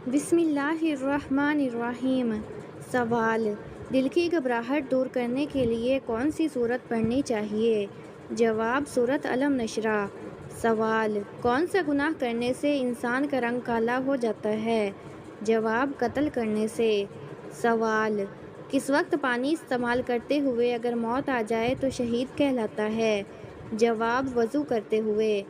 بسم اللہ الرحمن الرحیم۔ سوال: دل کی گھبراہٹ دور کرنے کے لیے کون سی سورت پڑھنی چاہیے؟ جواب: سورۃ علم نشرح۔ سوال: کون سا گناہ کرنے سے انسان کا رنگ کالا ہو جاتا ہے؟ جواب: قتل کرنے سے۔ سوال: کس وقت پانی استعمال کرتے ہوئے اگر موت آ جائے تو شہید کہلاتا ہے؟ جواب: وضو کرتے ہوئے۔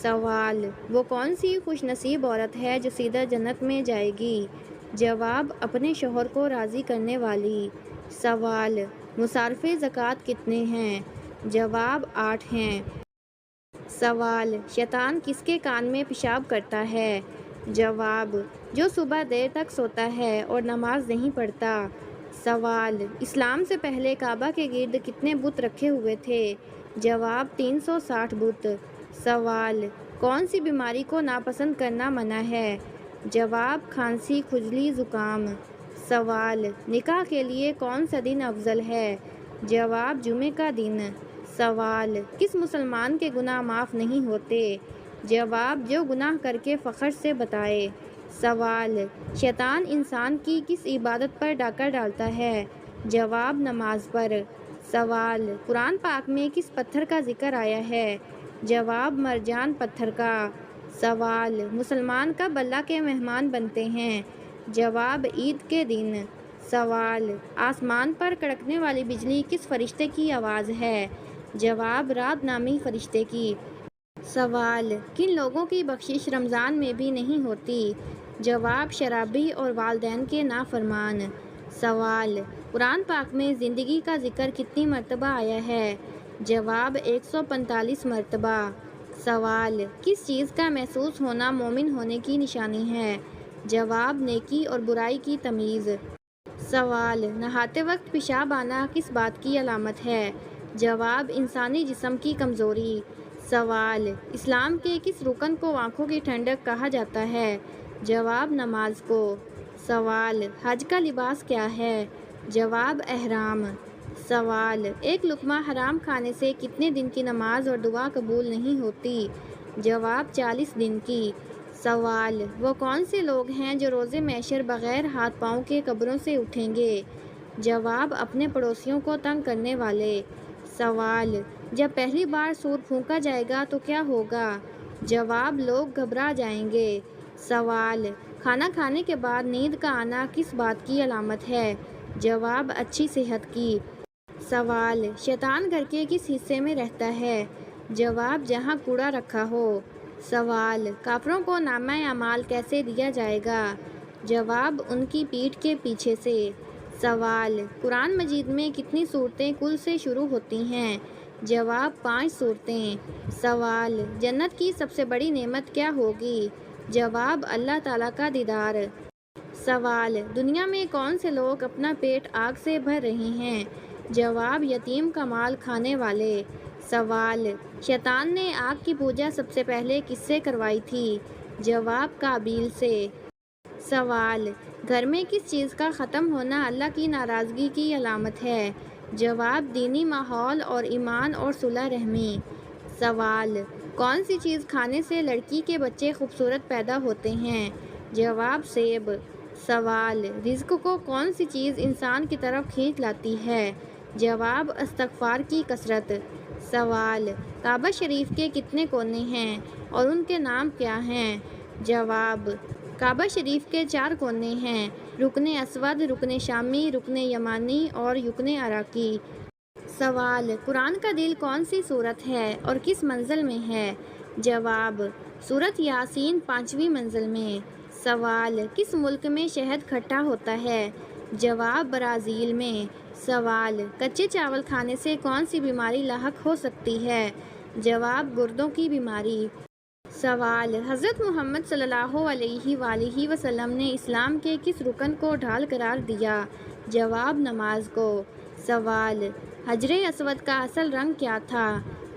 سوال: وہ کون سی خوش نصیب عورت ہے جو سیدھا جنت میں جائے گی؟ جواب: اپنے شوہر کو راضی کرنے والی۔ سوال: مصارفِ زکوٰۃ کتنے ہیں؟ جواب: 8 ہیں۔ سوال: شیطان کس کے کان میں پیشاب کرتا ہے؟ جواب: جو صبح دیر تک سوتا ہے اور نماز نہیں پڑھتا۔ سوال: اسلام سے پہلے کعبہ کے گرد کتنے بت رکھے ہوئے تھے؟ جواب: 360 بت۔ سوال: کون سی بیماری کو ناپسند کرنا منع ہے؟ جواب: کھانسی، کھجلی، زکام۔ سوال: نکاح کے لیے کون سا دن افضل ہے؟ جواب: جمعے کا دن۔ سوال: کس مسلمان کے گناہ معاف نہیں ہوتے؟ جواب: جو گناہ کر کے فخر سے بتائے۔ سوال: شیطان انسان کی کس عبادت پر ڈاکہ ڈالتا ہے؟ جواب: نماز پر۔ سوال: قرآن پاک میں کس پتھر کا ذکر آیا ہے؟ جواب: مرجان پتھر کا۔ سوال: مسلمان کب اللہ کے مہمان بنتے ہیں؟ جواب: عید کے دن۔ سوال: آسمان پر کڑکنے والی بجلی کس فرشتے کی آواز ہے؟ جواب: رات نامی فرشتے کی۔ سوال: کن لوگوں کی بخشش رمضان میں بھی نہیں ہوتی؟ جواب: شرابی اور والدین کے نافرمان۔ سوال: قرآن پاک میں زندگی کا ذکر کتنی مرتبہ آیا ہے؟ جواب: 145 مرتبہ۔ سوال: کس چیز کا محسوس ہونا مومن ہونے کی نشانی ہے؟ جواب: نیکی اور برائی کی تمیز۔ سوال: نہاتے وقت پیشاب آنا کس بات کی علامت ہے؟ جواب: انسانی جسم کی کمزوری۔ سوال: اسلام کے کس رکن کو آنکھوں کی ٹھنڈک کہا جاتا ہے؟ جواب: نماز کو۔ سوال: حج کا لباس کیا ہے؟ جواب: احرام۔ سوال: ایک لقمہ حرام کھانے سے کتنے دن کی نماز اور دعا قبول نہیں ہوتی؟ جواب: 40 دن کی۔ سوال: وہ کون سے لوگ ہیں جو روز محشر بغیر ہاتھ پاؤں کے قبروں سے اٹھیں گے؟ جواب: اپنے پڑوسیوں کو تنگ کرنے والے۔ سوال: جب پہلی بار سور پھونکا جائے گا تو کیا ہوگا؟ جواب: لوگ گھبرا جائیں گے۔ سوال: کھانا کھانے کے بعد نیند کا آنا کس بات کی علامت ہے؟ جواب: اچھی صحت کی۔ سوال: شیطان گھر کے کس حصے میں رہتا ہے؟ جواب: جہاں کوڑا رکھا ہو۔ سوال: کافروں کو نامہ اعمال کیسے دیا جائے گا؟ جواب: ان کی پیٹھ کے پیچھے سے۔ سوال: قرآن مجید میں کتنی سورتیں کل سے شروع ہوتی ہیں؟ جواب: 5 سورتیں۔ سوال: جنت کی سب سے بڑی نعمت کیا ہوگی؟ جواب: اللہ تعالیٰ کا دیدار۔ سوال: دنیا میں کون سے لوگ اپنا پیٹ آگ سے بھر رہے ہیں؟ جواب: یتیم کا مال کھانے والے۔ سوال: شیطان نے آگ کی پوجا سب سے پہلے کس سے کروائی تھی؟ جواب: قابیل سے۔ سوال: گھر میں کس چیز کا ختم ہونا اللہ کی ناراضگی کی علامت ہے؟ جواب: دینی ماحول اور ایمان اور صلح رحمی۔ سوال: کون سی چیز کھانے سے لڑکی کے بچے خوبصورت پیدا ہوتے ہیں؟ جواب: سیب۔ سوال: رزق کو کون سی چیز انسان کی طرف کھینچ لاتی ہے؟ جواب: استغفار کی کثرت۔ سوال: کعبہ شریف کے کتنے کونے ہیں اور ان کے نام کیا ہیں؟ جواب: کعبہ شریف کے 4 کونے ہیں: رکن اسود، رکن شامی، رکن یمانی اور رکن عراقی۔ سوال: قرآن کا دل کون سی سورت ہے اور کس منزل میں ہے؟ جواب: سورۃ یاسین 5ویں منزل میں۔ سوال: کس ملک میں شہد کھٹا ہوتا ہے؟ جواب: برازیل میں۔ سوال: کچے چاول کھانے سے کون سی بیماری لاحق ہو سکتی ہے؟ جواب: گردوں کی بیماری۔ سوال: حضرت محمد صلی اللہ علیہ وآلہ وسلم نے اسلام کے کس رکن کو ڈھال قرار دیا؟ جواب: نماز کو۔ سوال: حجر اسود کا اصل رنگ کیا تھا؟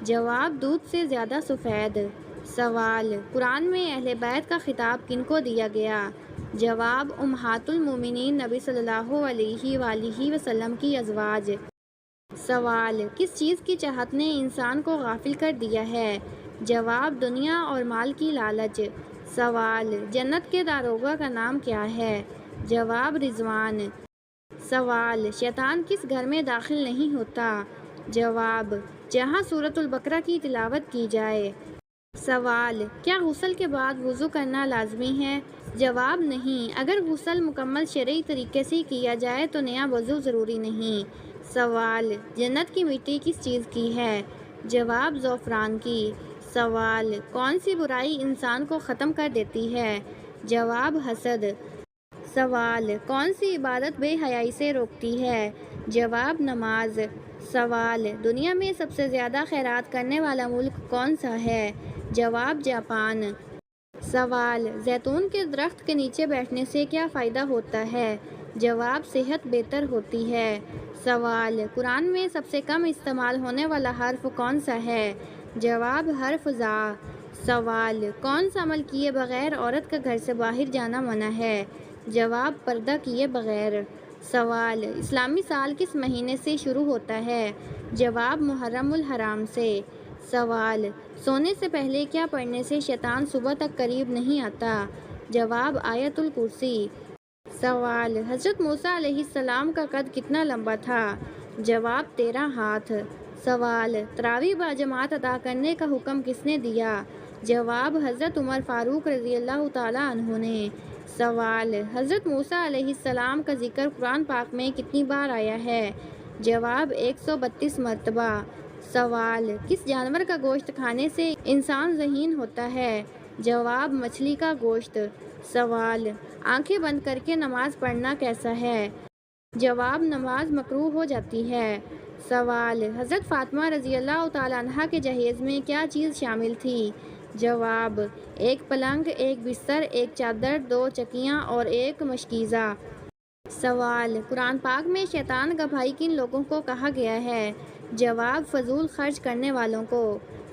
جواب: دودھ سے زیادہ سفید۔ سوال: قرآن میں اہل بیت کا خطاب کن کو دیا گیا؟ جواب: امہات المومنین نبی صلی اللہ علیہ وآلہ وسلم کی ازواج۔ سوال: کس چیز کی چاہت نے انسان کو غافل کر دیا ہے؟ جواب: دنیا اور مال کی لالچ۔ سوال: جنت کے داروغہ کا نام کیا ہے؟ جواب: رضوان۔ سوال: شیطان کس گھر میں داخل نہیں ہوتا؟ جواب: جہاں سورۃ البقرہ کی تلاوت کی جائے۔ سوال: کیا غسل کے بعد وضو کرنا لازمی ہے؟ جواب: نہیں، اگر غسل مکمل شرعی طریقے سے کیا جائے تو نیا وضو ضروری نہیں۔ سوال: جنت کی مٹی کس چیز کی ہے؟ جواب: زعفران کی۔ سوال: کون سی برائی انسان کو ختم کر دیتی ہے؟ جواب: حسد۔ سوال: کون سی عبادت بے حیائی سے روکتی ہے؟ جواب: نماز۔ سوال: دنیا میں سب سے زیادہ خیرات کرنے والا ملک کون سا ہے؟ جواب: جاپان۔ سوال: زیتون کے درخت کے نیچے بیٹھنے سے کیا فائدہ ہوتا ہے؟ جواب: صحت بہتر ہوتی ہے۔ سوال: قرآن میں سب سے کم استعمال ہونے والا حرف کون سا ہے؟ جواب: حرف زا۔ سوال: کون سا عمل کیے بغیر عورت کا گھر سے باہر جانا منع ہے؟ جواب: پردہ کیے بغیر۔ سوال: اسلامی سال کس مہینے سے شروع ہوتا ہے؟ جواب: محرم الحرام سے۔ سوال: سونے سے پہلے کیا پڑھنے سے شیطان صبح تک قریب نہیں آتا؟ جواب: آیت الکرسی۔ سوال: حضرت موسیٰ علیہ السلام کا قد کتنا لمبا تھا؟ جواب: 13 ہاتھ۔ سوال: تراویح باجماعت ادا کرنے کا حکم کس نے دیا؟ جواب: حضرت عمر فاروق رضی اللہ تعالیٰ عنہ نے۔ سوال: حضرت موسیٰ علیہ السلام کا ذکر قرآن پاک میں کتنی بار آیا ہے؟ جواب: 132 مرتبہ۔ سوال: کس جانور کا گوشت کھانے سے انسان ذہین ہوتا ہے؟ جواب: مچھلی کا گوشت۔ سوال: آنکھیں بند کر کے نماز پڑھنا کیسا ہے؟ جواب: نماز مکروہ ہو جاتی ہے۔ سوال: حضرت فاطمہ رضی اللہ تعالیٰ عنہا کے جہیز میں کیا چیز شامل تھی؟ جواب: ایک پلنگ، ایک بستر، ایک چادر، 2 چکیاں اور ایک مشکیزہ۔ سوال: قرآن پاک میں شیطان کا بھائی کن لوگوں کو کہا گیا ہے؟ جواب: فضول خرچ کرنے والوں کو۔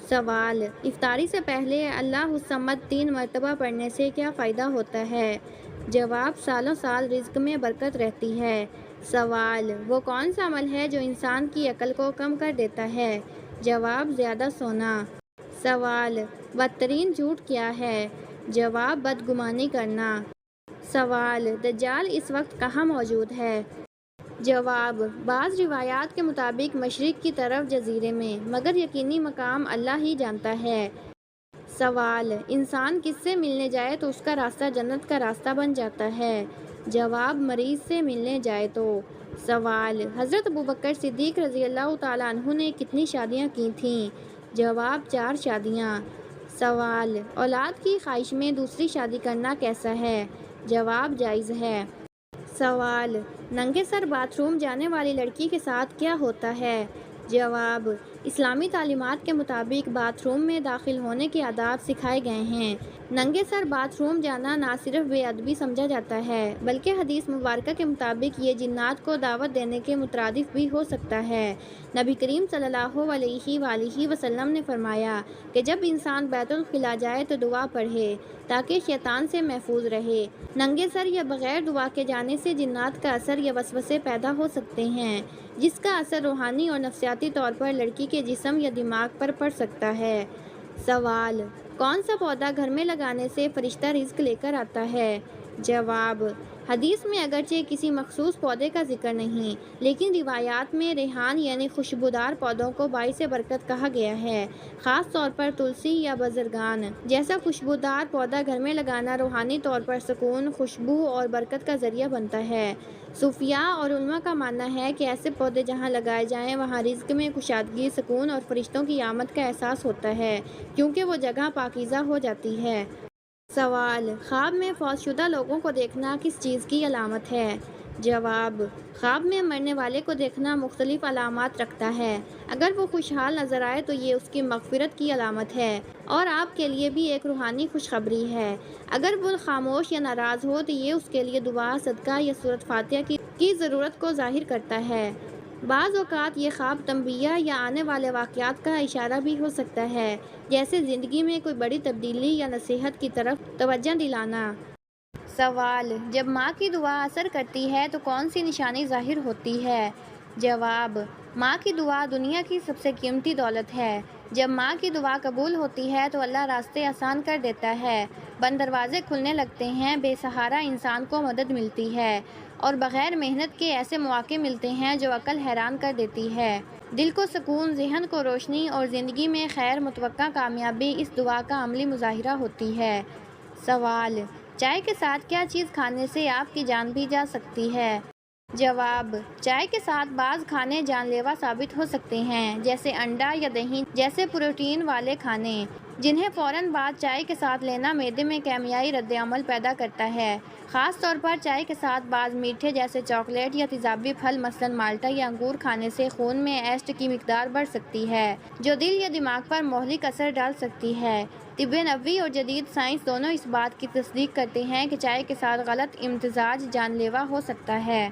سوال: افطاری سے پہلے اللہ الصمد 3 مرتبہ پڑھنے سے کیا فائدہ ہوتا ہے؟ جواب: سالوں سال رزق میں برکت رہتی ہے۔ سوال: وہ کون سا عمل ہے جو انسان کی عقل کو کم کر دیتا ہے؟ جواب: زیادہ سونا۔ سوال: بدترین جھوٹ کیا ہے؟ جواب: بدگمانی کرنا۔ سوال: دجال اس وقت کہاں موجود ہے؟ جواب: بعض روایات کے مطابق مشرق کی طرف جزیرے میں، مگر یقینی مقام اللہ ہی جانتا ہے۔ سوال: انسان کس سے ملنے جائے تو اس کا راستہ جنت کا راستہ بن جاتا ہے؟ جواب: مریض سے ملنے جائے تو۔ سوال: حضرت ابوبکر صدیق رضی اللہ تعالیٰ عنہ نے کتنی شادیاں کی تھیں؟ جواب: 4 شادیاں۔ سوال: اولاد کی خواہش میں دوسری شادی کرنا کیسا ہے؟ جواب: جائز ہے۔ سوال: ننگے سر باتھ روم جانے والی لڑکی کے ساتھ کیا ہوتا ہے؟ جواب: اسلامی تعلیمات کے مطابق باتھ روم میں داخل ہونے کے آداب سکھائے گئے ہیں۔ ننگے سر باتھ روم جانا نہ صرف بے ادبی سمجھا جاتا ہے بلکہ حدیث مبارکہ کے مطابق یہ جنات کو دعوت دینے کے مترادف بھی ہو سکتا ہے۔ نبی کریم صلی اللہ علیہ وآلہ وسلم نے فرمایا کہ جب انسان بیت الخلا جائے تو دعا پڑھے تاکہ شیطان سے محفوظ رہے۔ ننگے سر یا بغیر دعا کے جانے سے جنات کا اثر یا وسوسے پیدا ہو سکتے ہیں جس کا اثر روحانی اور نفسیاتی طور پر لڑکی کے جسم یا دماغ پر پڑ سکتا ہے۔ سوال: کون سا پودا گھر میں لگانے سے فرشتہ رزق لے کر آتا ہے؟ جواب: حدیث میں اگرچہ کسی مخصوص پودے کا ذکر نہیں لیکن روایات میں ریحان یعنی خوشبودار پودوں کو باعث برکت کہا گیا ہے، خاص طور پر تلسی یا بزرگان جیسا خوشبودار پودا گھر میں لگانا روحانی طور پر سکون، خوشبو اور برکت کا ذریعہ بنتا ہے۔ صوفیاء اور علماء کا ماننا ہے کہ ایسے پودے جہاں لگائے جائیں وہاں رزق میں کشادگی، سکون اور فرشتوں کی آمد کا احساس ہوتا ہے کیونکہ وہ جگہ پاکیزہ ہو جاتی ہے۔ سوال: خواب میں فوت شدہ لوگوں کو دیکھنا کس چیز کی علامت ہے؟ جواب: خواب میں مرنے والے کو دیکھنا مختلف علامات رکھتا ہے۔ اگر وہ خوشحال نظر آئے تو یہ اس کی مغفرت کی علامت ہے اور آپ کے لیے بھی ایک روحانی خوشخبری ہے۔ اگر وہ خاموش یا ناراض ہو تو یہ اس کے لیے دعا، صدقہ یا سورۃ فاتحہ کی ضرورت کو ظاہر کرتا ہے۔ بعض اوقات یہ خواب تنبیہ یا آنے والے واقعات کا اشارہ بھی ہو سکتا ہے، جیسے زندگی میں کوئی بڑی تبدیلی یا نصیحت کی طرف توجہ دلانا۔ سوال: جب ماں کی دعا اثر کرتی ہے تو کون سی نشانی ظاہر ہوتی ہے؟ جواب: ماں کی دعا دنیا کی سب سے قیمتی دولت ہے۔ جب ماں کی دعا قبول ہوتی ہے تو اللہ راستے آسان کر دیتا ہے بند دروازے کھلنے لگتے ہیں، بے سہارا انسان کو مدد ملتی ہے اور بغیر محنت کے ایسے مواقع ملتے ہیں جو عقل حیران کر دیتی ہے۔ دل کو سکون، ذہن کو روشنی اور زندگی میں خیر متوقع کامیابی اس دعا کا عملی مظاہرہ ہوتی ہے۔ سوال: چائے کے ساتھ کیا چیز کھانے سے آپ کی جان بھی جا سکتی ہے؟ جواب: چائے کے ساتھ بعض کھانے جان لیوا ثابت ہو سکتے ہیں، جیسے انڈا یا دہی جیسے پروٹین والے کھانے، جنہیں فوراً بعد چائے کے ساتھ لینا معدے میں کیمیائی رد عمل پیدا کرتا ہے۔ خاص طور پر چائے کے ساتھ بعض میٹھے جیسے چاکلیٹ یا تیزابی پھل مثلاً مالٹا یا انگور کھانے سے خون میں ایسڈ کی مقدار بڑھ سکتی ہے، جو دل یا دماغ پر مہلک اثر ڈال سکتی ہے۔ طب نبوی اور جدید سائنس دونوں اس بات کی تصدیق کرتے ہیں کہ چائے کے ساتھ غلط امتزاج جان لیوا ہو سکتا ہے۔